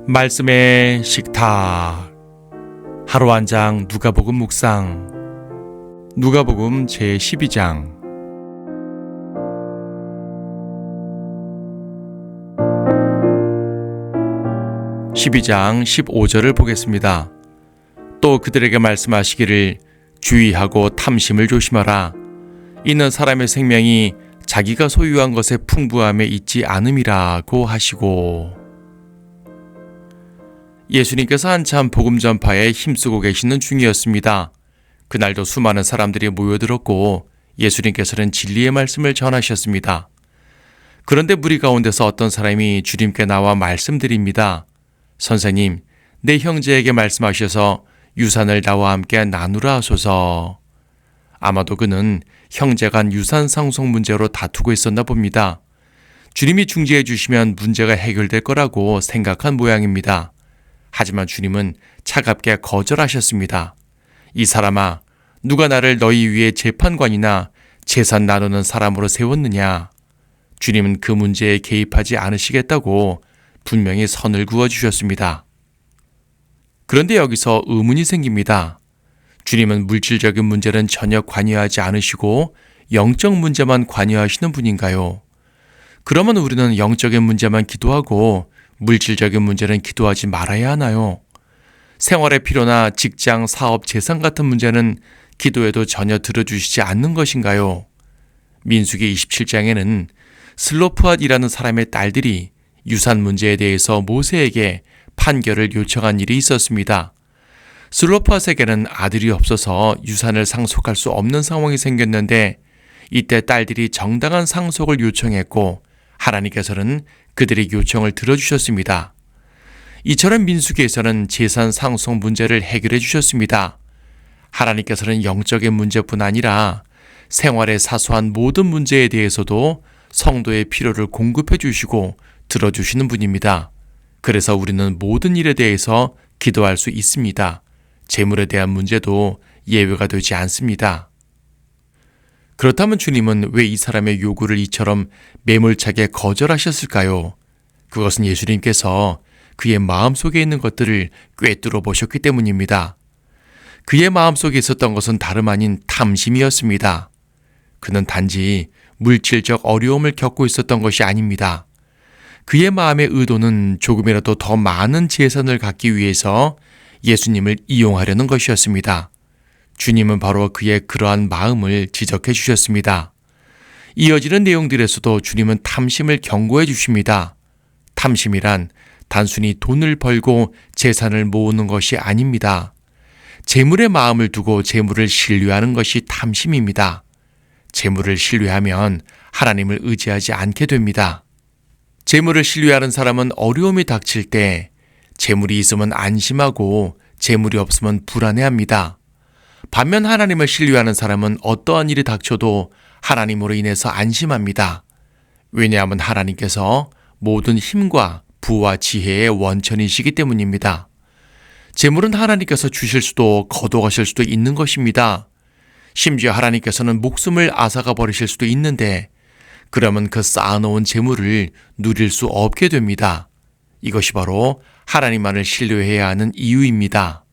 말씀의 식탁. 하루 한 장 누가복음 묵상. 누가복음 제12장. 12장 15절을 보겠습니다. 또 그들에게 말씀하시기를 주의하고 탐심을 조심하라. 이는 사람의 생명이 자기가 소유한 것의 풍부함에 있지 않음이라고 하시고. 예수님께서 한참 복음 전파에 힘쓰고 계시는 중이었습니다. 그날도 수많은 사람들이 모여들었고 예수님께서는 진리의 말씀을 전하셨습니다. 그런데 무리 가운데서 어떤 사람이 주님께 나와 말씀드립니다. 선생님, 내 형제에게 말씀하셔서 유산을 나와 함께 나누라 하소서. 아마도 그는 형제 간 유산 상속 문제로 다투고 있었나 봅니다. 주님이 중재해 주시면 문제가 해결될 거라고 생각한 모양입니다. 하지만 주님은 차갑게 거절하셨습니다. 이 사람아, 누가 나를 너희 위에 재판관이나 재산 나누는 사람으로 세웠느냐? 주님은 그 문제에 개입하지 않으시겠다고 분명히 선을 그어주셨습니다. 그런데 여기서 의문이 생깁니다. 주님은 물질적인 문제는 전혀 관여하지 않으시고 영적 문제만 관여하시는 분인가요? 그러면 우리는 영적인 문제만 기도하고 물질적인 문제는 기도하지 말아야 하나요? 생활의 필요나 직장, 사업, 재산 같은 문제는 기도해도 전혀 들어주시지 않는 것인가요? 민수기 27장에는 슬로프앗이라는 사람의 딸들이 유산 문제에 대해서 모세에게 판결을 요청한 일이 있었습니다. 슬로프앗에게는 아들이 없어서 유산을 상속할 수 없는 상황이 생겼는데 이때 딸들이 정당한 상속을 요청했고 하나님께서는 그들의 요청을 들어주셨습니다. 이처럼 민수기에서는 재산 상속 문제를 해결해 주셨습니다. 하나님께서는 영적인 문제뿐 아니라 생활의 사소한 모든 문제에 대해서도 성도의 필요를 공급해 주시고 들어주시는 분입니다. 그래서 우리는 모든 일에 대해서 기도할 수 있습니다. 재물에 대한 문제도 예외가 되지 않습니다. 그렇다면 주님은 왜 이 사람의 요구를 이처럼 매몰차게 거절하셨을까요? 그것은 예수님께서 그의 마음속에 있는 것들을 꿰뚫어 보셨기 때문입니다. 그의 마음속에 있었던 것은 다름 아닌 탐심이었습니다. 그는 단지 물질적 어려움을 겪고 있었던 것이 아닙니다. 그의 마음의 의도는 조금이라도 더 많은 재산을 갖기 위해서 예수님을 이용하려는 것이었습니다. 주님은 바로 그의 그러한 마음을 지적해 주셨습니다. 이어지는 내용들에서도 주님은 탐심을 경고해 주십니다. 탐심이란 단순히 돈을 벌고 재산을 모으는 것이 아닙니다. 재물에 마음을 두고 재물을 신뢰하는 것이 탐심입니다. 재물을 신뢰하면 하나님을 의지하지 않게 됩니다. 재물을 신뢰하는 사람은 어려움이 닥칠 때 재물이 있으면 안심하고 재물이 없으면 불안해합니다. 반면 하나님을 신뢰하는 사람은 어떠한 일이 닥쳐도 하나님으로 인해서 안심합니다. 왜냐하면 하나님께서 모든 힘과 부와 지혜의 원천이시기 때문입니다. 재물은 하나님께서 주실 수도 거둬가실 수도 있는 것입니다. 심지어 하나님께서는 목숨을 앗아가 버리실 수도 있는데 그러면 그 쌓아놓은 재물을 누릴 수 없게 됩니다. 이것이 바로 하나님만을 신뢰해야 하는 이유입니다.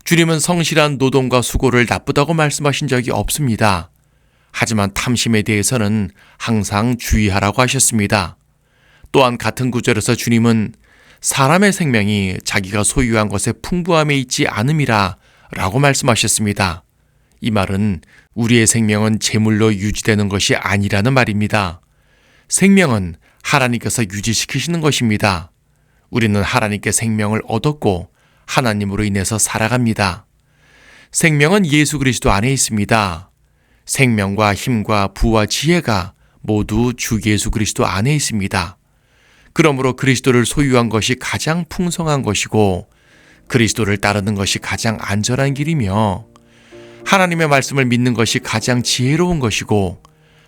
주님은 성실한 노동과 수고를 나쁘다고 말씀하신 적이 없습니다. 하지만 탐심에 대해서는 항상 주의하라고 하셨습니다. 또한 같은 구절에서 주님은 사람의 생명이 자기가 소유한 것의 풍부함에 있지 않음이라 라고 말씀하셨습니다. 이 말은 우리의 생명은 재물로 유지되는 것이 아니라는 말입니다. 생명은 하나님께서 유지시키시는 것입니다. 우리는 하나님께 생명을 얻었고 하나님으로 인해서 살아갑니다. 생명은 예수 그리스도 안에 있습니다. 생명과 힘과 부와 지혜가 모두 주 예수 그리스도 안에 있습니다. 그러므로 그리스도를 소유한 것이 가장 풍성한 것이고 그리스도를 따르는 것이 가장 안전한 길이며 하나님의 말씀을 믿는 것이 가장 지혜로운 것이고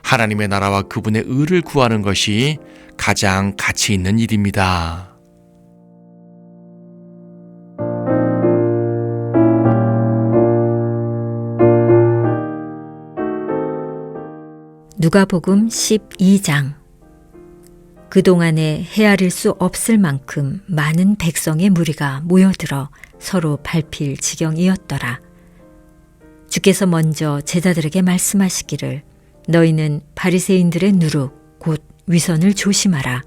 하나님의 나라와 그분의 의를 구하는 것이 가장 가치 있는 일입니다. 누가복음 12장. 그동안에 헤아릴 수 없을 만큼 많은 백성의 무리가 모여들어 서로 밟힐 지경이었더라. 주께서 먼저 제자들에게 말씀하시기를 너희는 바리새인들의 누룩 곧 위선을 조심하라.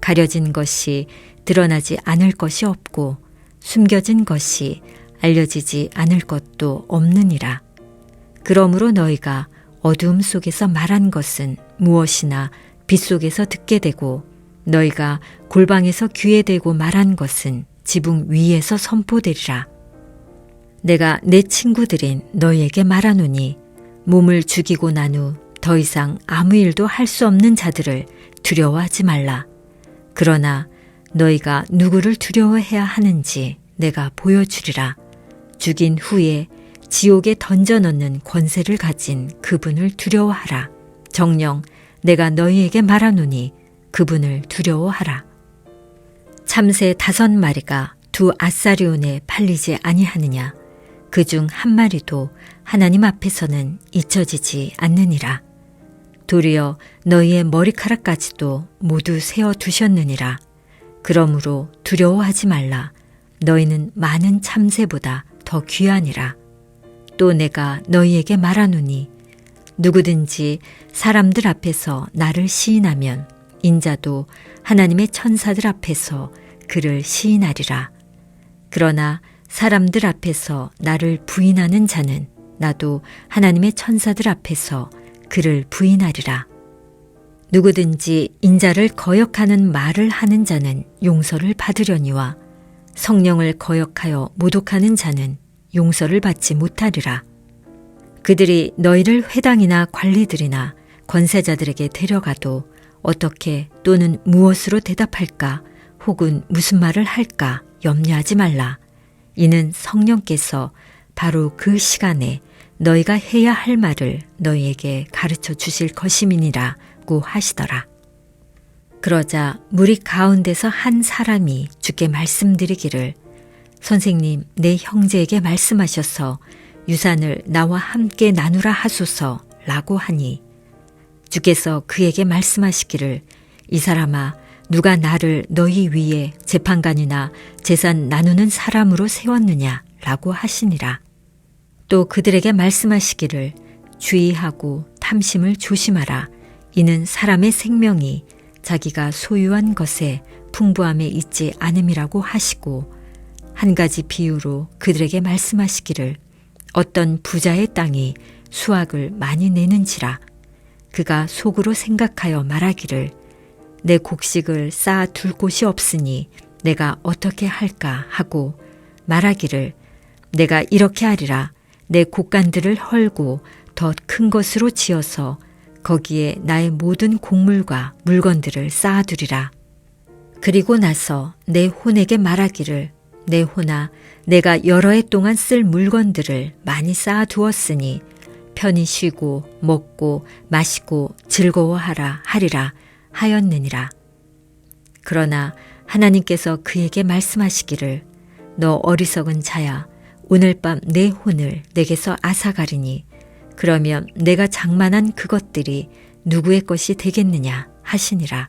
가려진 것이 드러나지 않을 것이 없고 숨겨진 것이 알려지지 않을 것도 없느니라. 그러므로 너희가 어두움 속에서 말한 것은 무엇이나 빛 속에서 듣게 되고 너희가 골방에서 귀에 대고 말한 것은 지붕 위에서 선포되리라. 내가 내 친구들인 너희에게 말하노니 몸을 죽이고 난 후 더 이상 아무 일도 할 수 없는 자들을 두려워하지 말라. 그러나 너희가 누구를 두려워해야 하는지 내가 보여주리라. 죽인 후에 지옥에 던져넣는 권세를 가진 그분을 두려워하라. 정녕 내가 너희에게 말하노니 그분을 두려워하라. 참새 5마리가 2 아사리온에 팔리지 아니하느냐. 그중 1마리도 하나님 앞에서는 잊혀지지 않느니라. 도리어 너희의 머리카락까지도 모두 세어두셨느니라. 그러므로 두려워하지 말라. 너희는 많은 참새보다 더 귀하니라. 또 내가 너희에게 말하노니 누구든지 사람들 앞에서 나를 시인하면 인자도 하나님의 천사들 앞에서 그를 시인하리라. 그러나 사람들 앞에서 나를 부인하는 자는 나도 하나님의 천사들 앞에서 그를 부인하리라. 누구든지 인자를 거역하는 말을 하는 자는 용서를 받으려니와 성령을 거역하여 모독하는 자는 용서를 받지 못하리라. 그들이 너희를 회당이나 관리들이나 권세자들에게 데려가도 어떻게 또는 무엇으로 대답할까 혹은 무슨 말을 할까 염려하지 말라. 이는 성령께서 바로 그 시간에 너희가 해야 할 말을 너희에게 가르쳐 주실 것임이니라고 하시더라. 그러자 무리 가운데서 한 사람이 주께 말씀드리기를 선생님, 내 형제에게 말씀하셔서 유산을 나와 함께 나누라 하소서라고 하니 주께서 그에게 말씀하시기를 이 사람아, 누가 나를 너희 위에 재판관이나 재산 나누는 사람으로 세웠느냐라고 하시니라. 또 그들에게 말씀하시기를 주의하고 탐심을 조심하라. 이는 사람의 생명이 자기가 소유한 것에 풍부함에 있지 않음이라고 하시고 한 가지 비유로 그들에게 말씀하시기를 어떤 부자의 땅이 수확을 많이 내는지라. 그가 속으로 생각하여 말하기를 내 곡식을 쌓아 둘 곳이 없으니 내가 어떻게 할까 하고 말하기를 내가 이렇게 하리라. 내 곡간들을 헐고 더 큰 것으로 지어서 거기에 나의 모든 곡물과 물건들을 쌓아두리라. 그리고 나서 내 혼에게 말하기를 내 혼아, 내가 여러 해 동안 쓸 물건들을 많이 쌓아두었으니 편히 쉬고 먹고 마시고 즐거워하라 하리라 하였느니라. 그러나 하나님께서 그에게 말씀하시기를 너 어리석은 자야, 오늘 밤 내 혼을 내게서 앗아가리니 그러면 내가 장만한 그것들이 누구의 것이 되겠느냐 하시니라.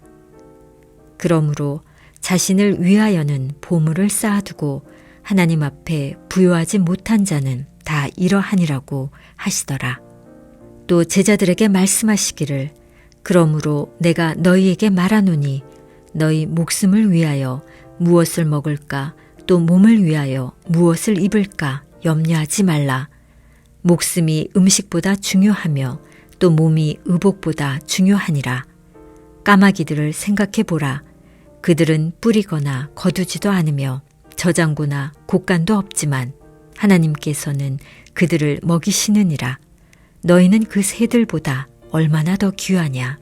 그러므로 자신을 위하여는 보물을 쌓아두고 하나님 앞에 부요하지 못한 자는 다 이러하니라고 하시더라. 또 제자들에게 말씀하시기를 그러므로 내가 너희에게 말하노니 너희 목숨을 위하여 무엇을 먹을까 또 몸을 위하여 무엇을 입을까 염려하지 말라. 목숨이 음식보다 중요하며 또 몸이 의복보다 중요하니라. 까마귀들을 생각해 보라. 그들은 뿌리거나 거두지도 않으며 저장고나 곡간도 없지만 하나님께서는 그들을 먹이시느니라. 너희는 그 새들보다 얼마나 더 귀하냐.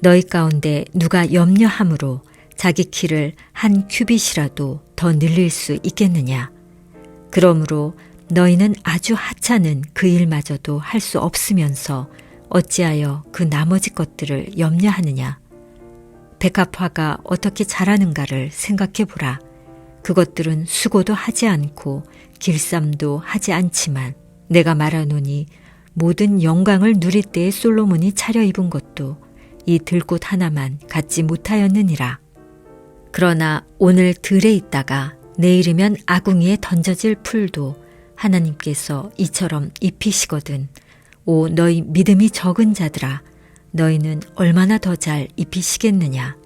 너희 가운데 누가 염려함으로 자기 키를 한 큐빗이라도 더 늘릴 수 있겠느냐. 그러므로 너희는 아주 하찮은 그 일마저도 할 수 없으면서 어찌하여 그 나머지 것들을 염려하느냐. 백합화가 어떻게 자라는가를 생각해 보라. 그것들은 수고도 하지 않고 길쌈도 하지 않지만 내가 말하노니 모든 영광을 누릴 때에 솔로몬이 차려입은 것도 이 들꽃 하나만 갖지 못하였느니라. 그러나 오늘 들에 있다가 내일이면 아궁이에 던져질 풀도 하나님께서 이처럼 입히시거든. 오 너희 믿음이 적은 자들아, 너희는 얼마나 더 잘 입히시겠느냐.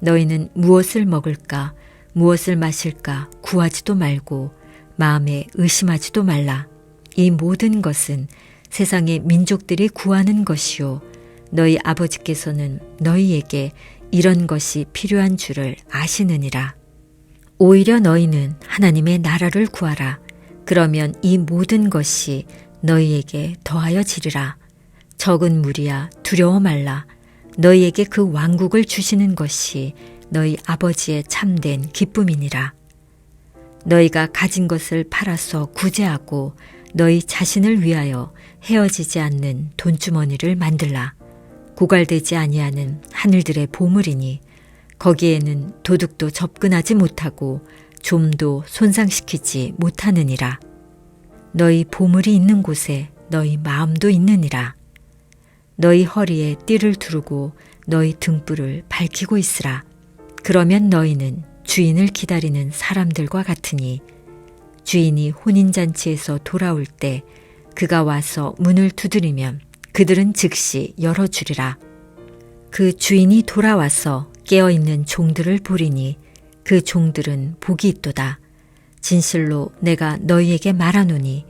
너희는 무엇을 먹을까 무엇을 마실까 구하지도 말고 마음에 의심하지도 말라. 이 모든 것은 세상의 민족들이 구하는 것이요 너희 아버지께서는 너희에게 이런 것이 필요한 줄을 아시느니라. 오히려 너희는 하나님의 나라를 구하라. 그러면 이 모든 것이 너희에게 더하여 지리라. 적은 무리야 두려워 말라. 너희에게 그 왕국을 주시는 것이 너희 아버지의 참된 기쁨이니라. 너희가 가진 것을 팔아서 구제하고 너희 자신을 위하여 헤어지지 않는 돈주머니를 만들라. 고갈되지 아니하는 하늘들의 보물이니 거기에는 도둑도 접근하지 못하고 좀도 손상시키지 못하느니라. 너희 보물이 있는 곳에 너희 마음도 있느니라. 너희 허리에 띠를 두르고 너희 등불을 밝히고 있으라. 그러면 너희는 주인을 기다리는 사람들과 같으니 주인이 혼인잔치에서 돌아올 때 그가 와서 문을 두드리면 그들은 즉시 열어주리라. 그 주인이 돌아와서 깨어있는 종들을 보리니 그 종들은 복이 있도다. 진실로 내가 너희에게 말하노니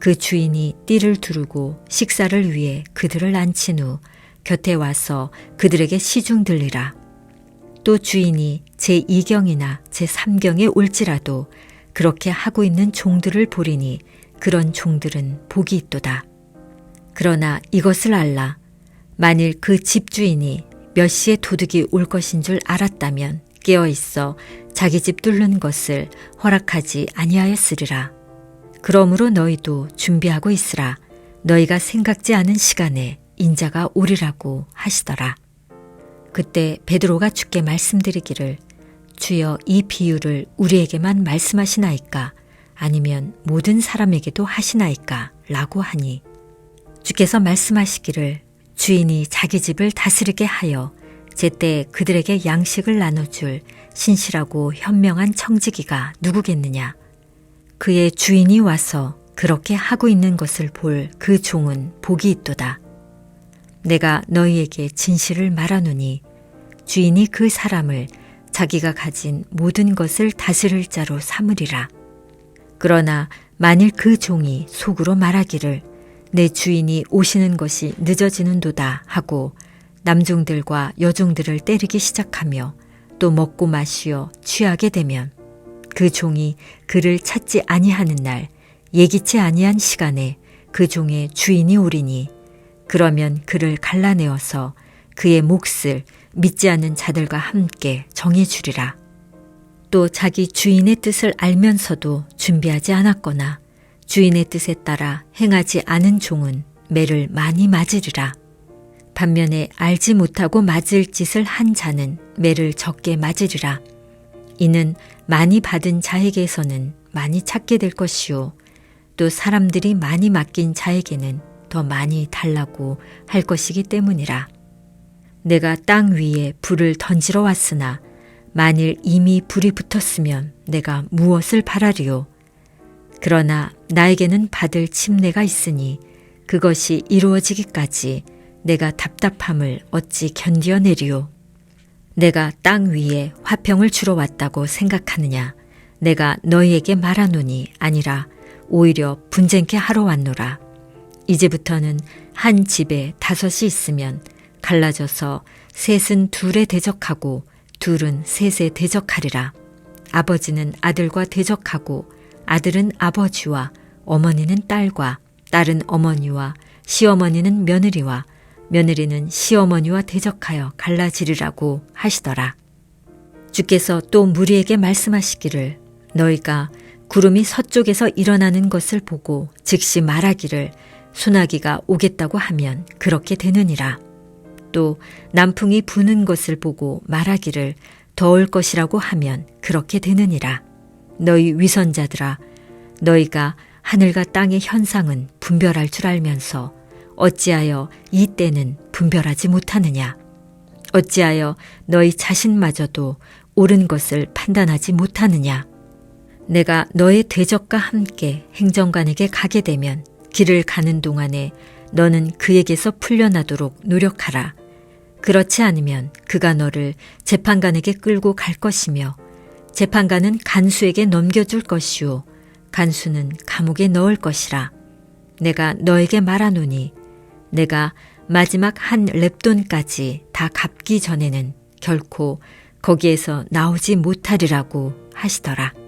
그 주인이 띠를 두르고 식사를 위해 그들을 앉힌 후 곁에 와서 그들에게 시중 들리라. 또 주인이 제2경이나 제3경에 올지라도 그렇게 하고 있는 종들을 보리니 그런 종들은 복이 있도다. 그러나 이것을 알라. 만일 그 집주인이 몇 시에 도둑이 올 것인 줄 알았다면 깨어있어 자기 집 뚫는 것을 허락하지 아니하였으리라. 그러므로 너희도 준비하고 있으라. 너희가 생각지 않은 시간에 인자가 오리라고 하시더라. 그때 베드로가 주께 말씀드리기를 주여 이 비유를 우리에게만 말씀하시나이까 아니면 모든 사람에게도 하시나이까 라고 하니 주께서 말씀하시기를 주인이 자기 집을 다스리게 하여 제때 그들에게 양식을 나눠줄 신실하고 현명한 청지기가 누구겠느냐. 그의 주인이 와서 그렇게 하고 있는 것을 볼 그 종은 복이 있도다. 내가 너희에게 진실을 말하노니 주인이 그 사람을 자기가 가진 모든 것을 다스릴 자로 삼으리라. 그러나 만일 그 종이 속으로 말하기를 내 주인이 오시는 것이 늦어지는도다 하고 남종들과 여종들을 때리기 시작하며 또 먹고 마시어 취하게 되면 그 종이 그를 찾지 아니하는 날 예기치 아니한 시간에 그 종의 주인이 오리니 그러면 그를 갈라내어서 그의 몫을 믿지 않는 자들과 함께 정해주리라. 또 자기 주인의 뜻을 알면서도 준비하지 않았거나 주인의 뜻에 따라 행하지 않은 종은 매를 많이 맞으리라. 반면에 알지 못하고 맞을 짓을 한 자는 매를 적게 맞으리라. 이는 많이 받은 자에게서는 많이 찾게 될 것이요 또 사람들이 많이 맡긴 자에게는 더 많이 달라고 할 것이기 때문이라. 내가 땅 위에 불을 던지러 왔으나 만일 이미 불이 붙었으면 내가 무엇을 바라리요. 그러나 나에게는 받을 침례가 있으니 그것이 이루어지기까지 내가 답답함을 어찌 견디어내리요. 내가 땅 위에 화평을 주러 왔다고 생각하느냐. 내가 너희에게 말하노니 아니라 오히려 분쟁케 하러 왔노라. 이제부터는 한 집에 5이 있으면 갈라져서 셋은 둘에 대적하고 둘은 셋에 대적하리라. 아버지는 아들과 대적하고 아들은 아버지와 어머니는 딸과 딸은 어머니와 시어머니는 며느리와 며느리는 시어머니와 대적하여 갈라지리라고 하시더라. 주께서 또 무리에게 말씀하시기를 너희가 구름이 서쪽에서 일어나는 것을 보고 즉시 말하기를 소나기가 오겠다고 하면 그렇게 되느니라. 또 남풍이 부는 것을 보고 말하기를 더울 것이라고 하면 그렇게 되느니라. 너희 위선자들아, 너희가 하늘과 땅의 현상은 분별할 줄 알면서 어찌하여 이 때는 분별하지 못하느냐. 어찌하여 너희 자신마저도 옳은 것을 판단하지 못하느냐? 내가 너의 대적과 함께 행정관에게 가게 되면 길을 가는 동안에 너는 그에게서 풀려나도록 노력하라. 그렇지 않으면 그가 너를 재판관에게 끌고 갈 것이며 재판관은 간수에게 넘겨줄 것이요 간수는 감옥에 넣을 것이라. 내가 너에게 말하노니 내가 마지막 한 렙돈까지 다 갚기 전에는 결코 거기에서 나오지 못하리라고 하시더라.